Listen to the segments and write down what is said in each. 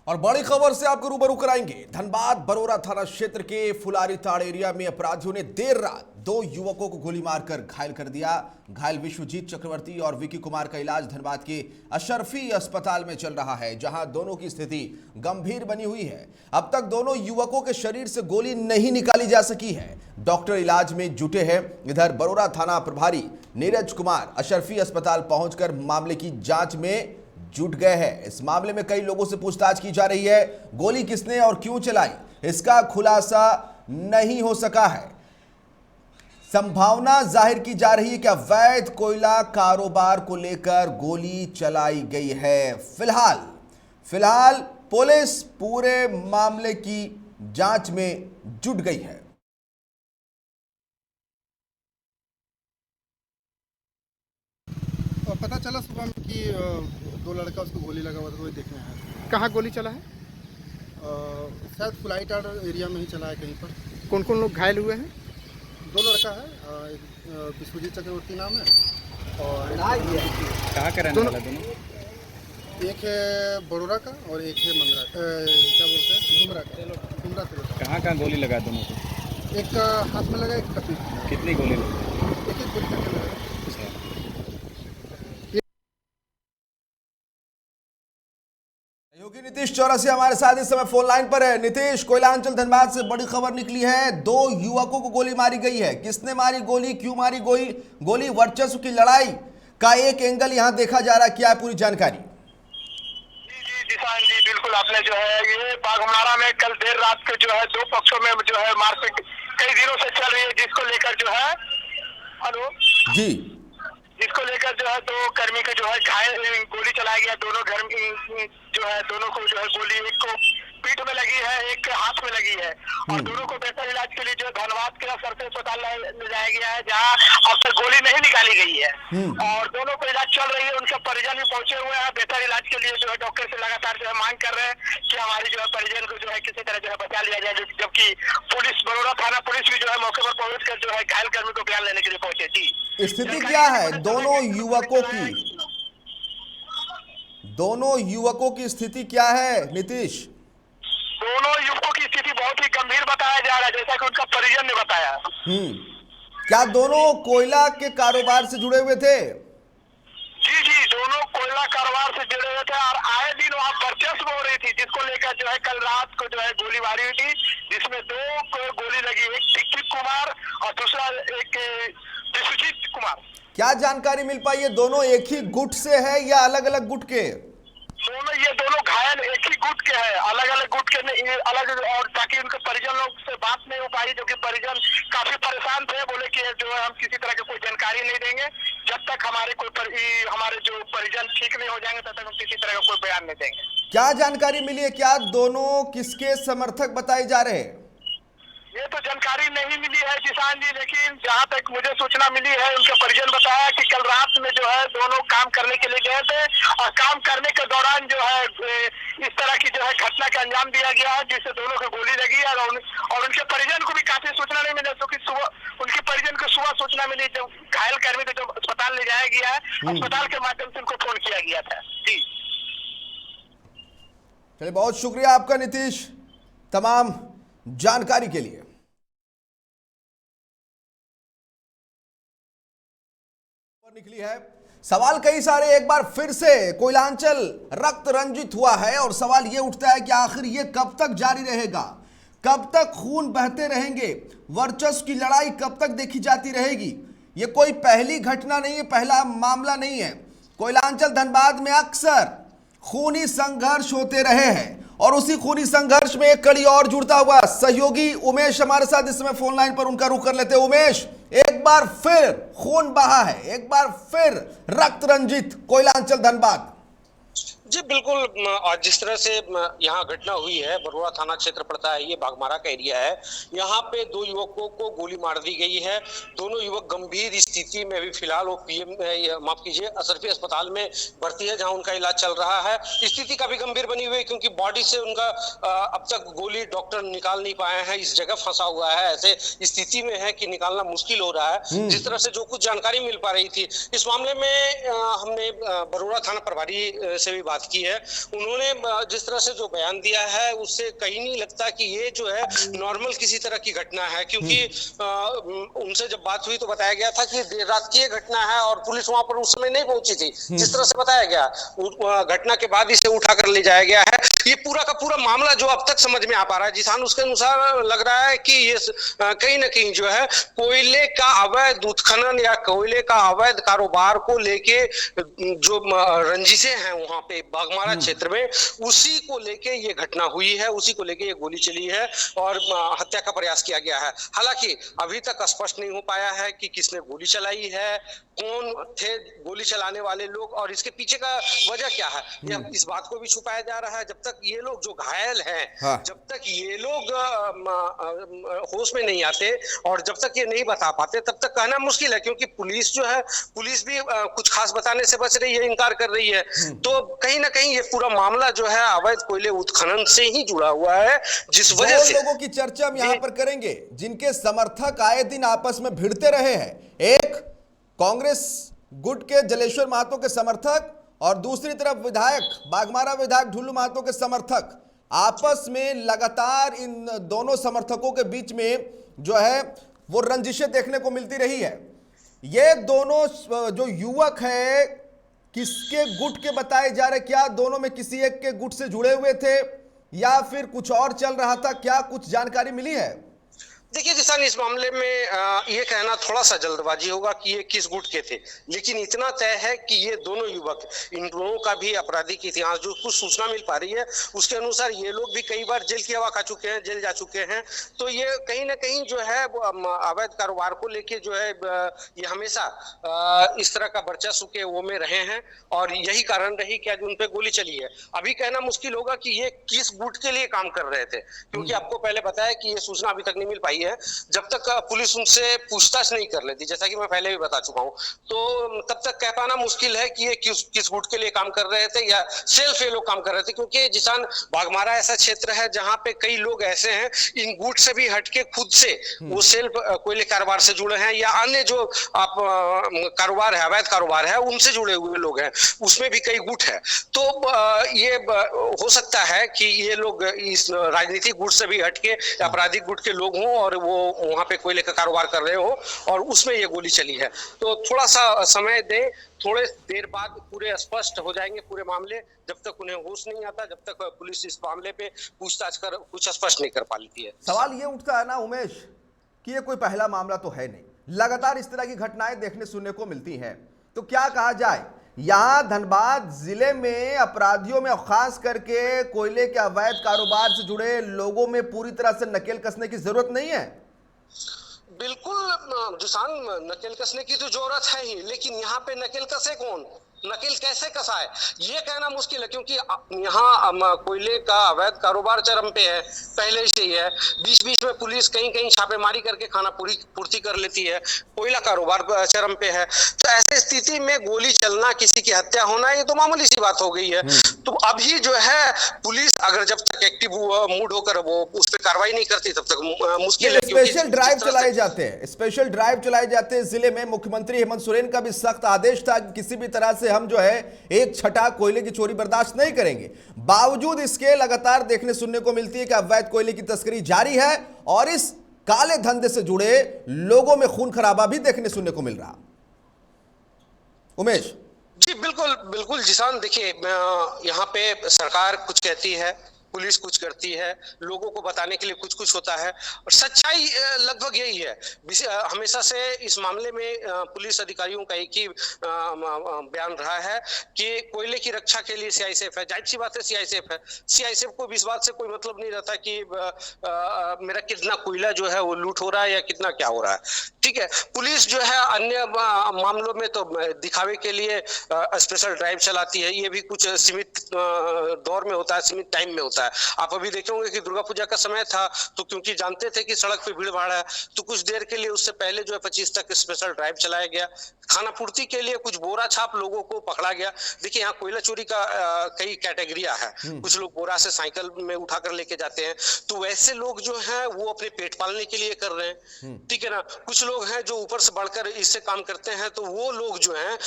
और बड़ी खबर से आपको रूबरू कराएंगे। धनबाद बरोरा थाना क्षेत्र के फुलारीताड़ एरिया में अपराधियों ने देर रात 2 युवकों को गोली मारकर घायल कर दिया। घायल विश्वजीत चक्रवर्ती और विकी कुमार का इलाज धनबाद के अशरफी अस्पताल में चल रहा है, जहां दोनों की स्थिति गंभीर बनी हुई है। अब तक दोनों युवकों के शरीर से गोली नहीं निकाली जा सकी है। डॉक्टर इलाज में जुटे हैं। इधर बरोरा थाना प्रभारी नीरज कुमार अशरफी अस्पताल पहुंचकर मामले की जांच में जुट गए हैं। इस मामले में कई लोगों से पूछताछ की जा रही है। गोली किसने और क्यों चलाई, इसका खुलासा नहीं हो सका है। संभावना जाहिर की जा रही है कि अवैध कोयला कारोबार को लेकर गोली चलाई गई है। फिलहाल पुलिस पूरे मामले की जांच में जुट गई है। और पता चला सुबह में कि 2 लड़का उसको गोली लगा हुआ था, वही देखने आया। कहाँ गोली चला है? शायद फुलाईटाड़ एरिया में ही चला है कहीं पर। कौन कौन लोग घायल हुए हैं? 2 लड़का है, एक विश्वजीत चक्रवर्ती नाम है और कहाँ का रहने वाला दोनों? एक है बड़ोरा का और एक है मंगरा क्या बोलते हैं डुमरा का। कहाँ गोली लगा दोनों को? एक का हाथ में लगा, एक का पीठ में। कितनी गोली लगी? एक गोली करके लगा। योगी नीतीश चौरसिया हमारे साथ इस समय फोन लाइन पर है। नीतीश, कोयलांचल धनबाद से बड़ी खबर निकली है, 2 युवकों को गोली मारी गई है। किसने मारी गोली, क्यों मारी गोली? वर्चस्व की लड़ाई का एक एंगल यहां देखा जा रहा है, क्या है पूरी जानकारी? जी किसान जी, बिल्कुल आपने जो है ये बाघमारा में कल देर रात को जो है 2 पक्षों में जो है मारपीट कई दिनों से चल रही है, जिसको लेकर जो है जी, जिसको लेकर जो है 2 कर्मी का जो है घायल गोली चलाया गया। दोनों घर जो है दोनों को जो है गोली, एक को पीठ में लगी है, एक हाथ में लगी है और दोनों को बेहतर इलाज के लिए जो है धनबाद के सरकारी अस्पताल ले जाया गया है, जहां अब तक गोली नहीं निकाली गई है और दोनों को इलाज चल रही है। उनके परिजन भी पहुंचे हुए हैं बेहतर इलाज के लिए, जो है डॉक्टर से लगातार जो है मांग कर रहे हैं कि हमारी जो है परिजन को जो है किसी तरह जो है बचा लिया जाए। जबकि पुलिस, बरोरा थाना पुलिस भी जो है मौके पर पहुंच कर जो है घायल कर्मी को बयान लेने के लिए पहुंचे। जी, स्थिति क्या है दोनों युवकों की? दोनों युवकों की स्थिति क्या है नीतीश? दोनों युवकों की स्थिति बहुत ही गंभीर बताया जा रहा है, जैसा कि उनका परिजन ने बताया। क्या दोनों कोयला के कारोबार से जुड़े हुए थे? जी, दोनों कोयला कारोबार से जुड़े हुए थे और आए दिन वहाँ वर्चस्व हो रही थी, जिसको लेकर जो है कल रात को जो है गोलीबारी हुई थी, जिसमें 2 को गोली लगी, एक विकी कुमार और दूसरा एक विश्वजीत कुमार। क्या जानकारी मिल पाई है, दोनों एक ही गुट से है या अलग अलग गुट के? ये दोनों घायल एक ही गुट के हैं, अलग अलग गुट के नहीं, अलग, और ताकि उनके परिजन लोग से बात नहीं हो पाई, जो कि परिजन काफी परेशान थे। बोले कि जो है हम किसी तरह की कोई जानकारी नहीं देंगे जब तक हमारे जो परिजन ठीक नहीं हो जाएंगे, तब तक हम किसी तरह का कोई बयान नहीं देंगे। क्या जानकारी मिली है, क्या दोनों किसके समर्थक बताए जा रहे हैं? ये तो जानकारी नहीं मिली है किसान जी, लेकिन जहाँ तक मुझे सूचना मिली है, उनके परिजन बताया कि कल रात में जो है दोनों काम करने के लिए गए थे और काम करने के दौरान जो है इस तरह की जो है घटना का अंजाम दिया गया है, जिससे दोनों को गोली लगी है और उनके परिजन को भी काफी सूचना नहीं मिली, क्योंकि सुबह उनके परिजन को सुबह सूचना मिली, जब घायल कर्मी को जब अस्पताल ले जाया गया है, अस्पताल के माध्यम से उनको फोन किया गया था। जी चलिए, बहुत शुक्रिया आपका नीतीश तमाम जानकारी के लिए। निकली है सवाल कई सारे, एक बार फिर से कोयलांचल रक्त रंजित हुआ है और सवाल यह उठता है कि आखिर ये कब तक जारी रहेगा, कब तक खून बहते रहेंगे, वर्चस्व की लड़ाई कब तक देखी जाती रहेगी? ये कोई पहली घटना नहीं है, पहला मामला नहीं है। कोयलांचल धनबाद में अक्सर खूनी संघर्ष होते रहे हैं और उसी खूनी संघर्ष में एक कड़ी और जुड़ता हुआ सहयोगी उमेश हमारे साथ इस समय फोन लाइन पर, उनका रुख कर लेते हैं। उमेश, एक बार फिर खून बहा है, एक बार फिर रक्त रंजित कोयलांचल धनबाद। जी बिल्कुल, आज जिस तरह से यहाँ घटना हुई है, बरोरा थाना क्षेत्र पड़ता है, ये बाघमारा का एरिया है। यहाँ पे 2 युवकों को गोली मार दी गई है। दोनों युवक गंभीर स्थिति में अभी फिलहाल वो माफ कीजिए अशरफी अस्पताल में भर्ती है, जहाँ उनका इलाज चल रहा है। स्थिति काफी गंभीर बनी हुई है, क्योंकि बॉडी से उनका अब तक गोली डॉक्टर निकाल नहीं पाए हैं, इस जगह फंसा हुआ है, ऐसे स्थिति में है कि निकालना मुश्किल हो रहा है। जिस तरह से जो कुछ जानकारी मिल पा रही थी इस मामले में, हमने बरोरा थाना प्रभारी से भी बात बात की है। उन्होंने जिस तरह से जो बयान दिया है उससे कहीं नहीं लगता कि ये जो है नॉर्मल किसी तरह की घटना है, क्योंकि उनसे जब बात हुई तो बताया गया था कि देर रात की घटना है और पुलिस वहां पर उस समय नहीं पहुंची थी, जिस तरह से बताया गया। घटना के बाद इसे उठाकर ले जाया गया है। ये पूरा का पूरा मामला जो अब तक समझ में आ पा रहा है जिसान, उसके अनुसार लग रहा है कि ये कहीं ना कहीं जो है कोयले का अवैध उत्खनन या कोयले का अवैध कारोबार को लेके जो रंजिशें हैं वहां पे बाघमारा क्षेत्र में, उसी को लेके ये घटना हुई है, उसी को लेके ये गोली चली है और हत्या का प्रयास किया गया है। हालांकि अभी तक स्पष्ट नहीं हो पाया है कि किसने गोली चलाई है, कौन थे गोली चलाने वाले लोग और इसके पीछे का वजह क्या है। इस बात को भी छुपाया जा रहा है। जब तक ये लोग जो घायल हैं, जब तक ये लोग होश में नहीं आते और जब तक ये नहीं बता पाते तब तक कहना मुश्किल है, क्योंकि पुलिस जो है, पुलिस भी कुछ खास बताने से बच रही है, इनकार कर रही है। तो कहीं ना कहीं ये पूरा मामला जो है अवैध कोयले उत्खनन से ही जुड़ा हुआ है, जिस वजह से लोगों की चर्चा हम यहां पर करेंगे जिनके समर्थक आए दिन आपस में भिड़ते रहे हैं। एक कांग्रेस गुट के जलेश्वर महतो के समर्थक और दूसरी तरफ विधायक बाघमारा विधायक ढुल्लू महतो के समर्थक, आपस में लगातार इन दोनों समर्थकों के बीच में जो है वो रंजिशें देखने को मिलती रही है। ये दोनों जो युवक है किसके गुट के बताए जा रहे, क्या दोनों में किसी एक के गुट से जुड़े हुए थे या फिर कुछ और चल रहा था, क्या कुछ जानकारी मिली है? देखिए जिसान, इस मामले में ये कहना थोड़ा सा जल्दबाजी होगा कि ये किस गुट के थे, लेकिन इतना तय है कि ये दोनों युवक, इन दोनों का भी आपराधिक इतिहास जो कुछ सूचना मिल पा रही है उसके अनुसार ये लोग भी कई बार जेल की हवा खा चुके हैं, जेल जा चुके हैं। तो ये कहीं ना कहीं जो है अवैध कारोबार को लेके जो है ये हमेशा इस तरह का वर्चस्व के वो में रहे हैं और यही कारण रही कि आज उन पे गोली चली है। अभी कहना मुश्किल होगा कि ये किस गुट के लिए काम कर रहे थे, क्योंकि आपको पहले बताया कि ये सूचना अभी तक नहीं मिल पाई है। जब तक पुलिस उनसे पूछताछ नहीं कर लेती, जैसा कि मैं पहले भी बता चुका हूं, तो तब तक कह पाना मुश्किल है कि ये किस गुट के लिए काम कर रहे थे या सेल्फ ये लोग काम कर रहे थे। क्योंकि जिसान, बाघमारा ऐसा क्षेत्र है जहां पे कई लोग ऐसे हैं इन गुट से भी हटके खुद से वो सेल्फ कोयले कारोबार से जुड़े हैं या अन्य जो आप कारोबार है, अवैध कारोबार है, उनसे जुड़े हुए लोग हैं, उसमें भी कई गुट है। तो ये हो सकता है कि ये लोग इस राजनीतिक गुट से भी हटके आपराधिक गुट के लोग हों और वो वहां पे कोयले का कारोबार कर रहे हो और उसमें ये गोली चली है। तो थोड़ा सा समय दें, थोड़े देर बाद पूरे स्पष्ट हो जाएंगे पूरे मामले। जब तक उन्हें होश नहीं आता, जब तक पुलिस इस मामले पे पूछताछ कर कुछ स्पष्ट नहीं कर पाती है। सवाल ये उठता है ना उमेश कि ये कोई पहला मामला तो है नहीं, लगातार इस तरह की घटनाएं देखने सुनने को मिलती हैं। तो क्या कहा जाए, यहां धनबाद जिले में अपराधियों में, खास करके कोयले के अवैध कारोबार से जुड़े लोगों में पूरी तरह से नकेल कसने की जरूरत नहीं है? बिल्कुल जिसान, नकेल कसने की तो जरूरत है ही, लेकिन यहाँ पे नकेल कसे कौन, नकेल कैसे कसाए, ये कहना मुश्किल है। क्योंकि यहाँ कोयले का अवैध कारोबार चरम पे है, पहले से ही है। बीच बीच में पुलिस कहीं कहीं छापेमारी करके खाना पूर्ति कर लेती है, कोयला कारोबार चरम पे है। तो ऐसी स्थिति में गोली चलना, किसी की हत्या होना, ये तो मामूली सी बात हो गई है। तो अभी जो है पुलिस अगर जब तक एक्टिव मूड होकर वो उस पर कार्रवाई नहीं करती तब तक मुश्किल है। स्पेशल ड्राइव चलाए जाते हैं, स्पेशल ड्राइव चलाए जाते हैं जिले में। मुख्यमंत्री हेमंत सोरेन का भी सख्त आदेश था कि किसी भी तरह से हम जो है एक छटा कोयले की चोरी बर्दाश्त नहीं करेंगे। बावजूद इसके लगातार देखने सुनने को मिलती है कि अवैध कोयले की तस्करी जारी है और इस काले धंधे से जुड़े लोगों में खून खराबा भी देखने सुनने को मिल रहा। उमेश जी बिल्कुल बिल्कुल जिसान, देखिए यहाँ पे सरकार कुछ कहती है, पुलिस कुछ करती है, लोगों को बताने के लिए कुछ कुछ होता है और सच्चाई लगभग यही है। हमेशा से इस मामले में पुलिस अधिकारियों का एक ही बयान रहा है कि कोयले की रक्षा के लिए सीआईएसएफ है। जाहिर सी बात है सीआईएसएफ है, सीआईएसएफ को भी इस बात से कोई मतलब नहीं रहता कि मेरा कितना कोयला जो है वो लूट हो रहा है या कितना क्या हो रहा है। ठीक है, पुलिस जो है अन्य मामलों में तो दिखावे के लिए स्पेशल ड्राइव चलाती है, ये भी कुछ सीमित दौर में होता है, सीमित टाइम में होता है। होता है। आप अभी देखे होंगे कि दुर्गा पूजा का समय था, तो क्योंकि जानते थे कि सड़क पे भीड़ भाड़ है, तो कुछ देर के लिए उससे पहले जो है 25 तक स्पेशल ड्राइव चलाया गया। खाना पूर्ति के लिए कुछ बोरा छाप लोगों को पकड़ा गया। देखिए यहाँ कोयला चोरी का कई कैटेगरिया है। कुछ लोग बोरा से साइकिल में उठाकर लेके जाते हैं, तो वैसे लोग जो हैं वो अपने पेट पालने के लिए कर रहे हैं, ठीक है ना। कुछ लोग हैं जो ऊपर से बढ़कर इससे काम करते हैं, तो वो लोग जो हैं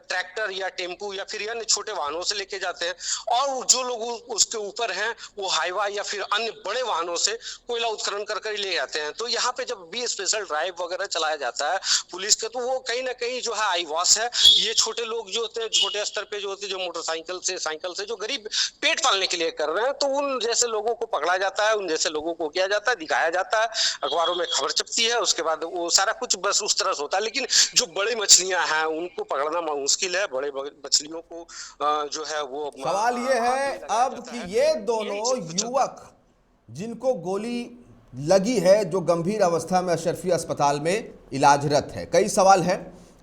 ट्रैक्टर या टेम्पू या फिर अन्य छोटे वाहनों से लेके जाते हैं, और जो लोग उसके ऊपर हैं वो हाईवा या फिर अन्य बड़े वाहनों से कोयला उत्खनन कर ले जाते हैं। तो यहाँ पे जब भी स्पेशल ड्राइव वगैरह चलाया जाता है पुलिस का, तो वो कहीं ना कहीं जो है आई वॉश है। ये छोटे लोग जो होते हैं, छोटे स्तर पे जो होते हैं, जो मोटरसाइकिल से साइकिल से जो गरीब पेट पालने के लिए कर रहे हैं, तो उन जैसे लोगों को पकड़ा जाता है, उन जैसे लोगों को किया जाता है, दिखाया जाता है, अखबारों में खबर छपती है, उसके बाद वो सारा कुछ बस उस तरह से होता है। लेकिन जो बड़ी मछलियां हैं उनको पकड़ना मुश्किल है। बड़े मछलियों को जो है वो सवाल ये है अब कि ये दोनों युवक जिनको गोली लगी है, जो गंभीर अवस्था में अशरफी अस्पताल में इलाजरत है, कई सवाल है,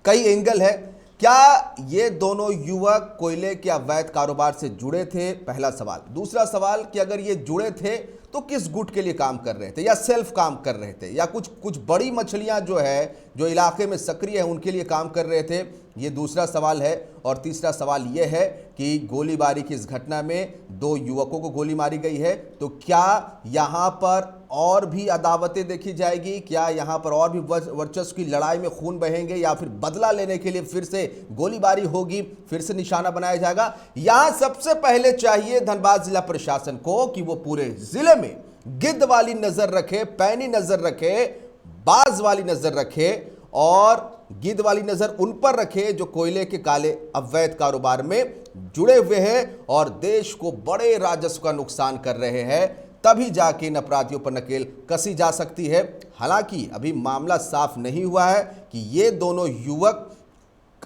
कई एंगल है। क्या ये दोनों युवक कोयले के अवैध कारोबार से जुड़े थे? पहला सवाल। दूसरा सवाल कि अगर ये जुड़े थे तो किस गुट के लिए काम कर रहे थे, या सेल्फ काम कर रहे थे, या कुछ बड़ी मछलियां जो है जो इलाके में सक्रिय है उनके लिए काम कर रहे थे, ये दूसरा सवाल है। और तीसरा सवाल ये है कि गोलीबारी की इस घटना में 2 युवकों को गोली मारी गई है, तो क्या यहाँ पर और भी अदावतें देखी जाएगी? क्या यहाँ पर और भी वर्चस्व की लड़ाई में खून बहेंगे, या फिर बदला लेने के लिए फिर से गोलीबारी होगी, फिर से निशाना बनाया जाएगा? यहाँ सबसे पहले चाहिए धनबाद जिला प्रशासन को कि वो पूरे जिले में गिद्ध वाली नजर रखे, पैनी नजर रखे, बाज वाली नजर रखे, और गिद्ध वाली नजर उन पर रखे जो कोयले के काले अवैध कारोबार में जुड़े हुए हैं और देश को बड़े राजस्व का नुकसान कर रहे हैं। तभी जाके इन अपराधियों पर नकेल कसी जा सकती है। हालांकि अभी मामला साफ नहीं हुआ है कि ये दोनों युवक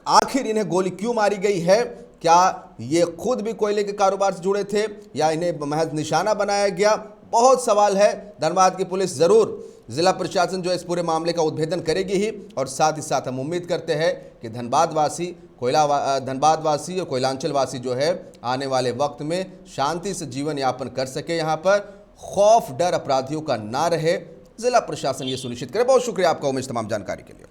आखिर इन्हें गोली क्यों मारी गई है। क्या ये खुद भी कोयले के कारोबार से जुड़े थे या इन्हें महज निशाना बनाया गया? बहुत सवाल है। धनबाद की पुलिस जरूर, जिला प्रशासन जो इस पूरे मामले का उद्भेदन करेगी ही, और साथ ही साथ हम उम्मीद करते हैं कि धनबाद वासी और कोयलांचल वासी जो है आने वाले वक्त में शांति से जीवन यापन कर सके, यहाँ पर खौफ डर अपराधियों का ना रहे। जिला प्रशासन ये सुनिश्चित करे। बहुत शुक्रिया आपका उमेश तमाम जानकारी के लिए।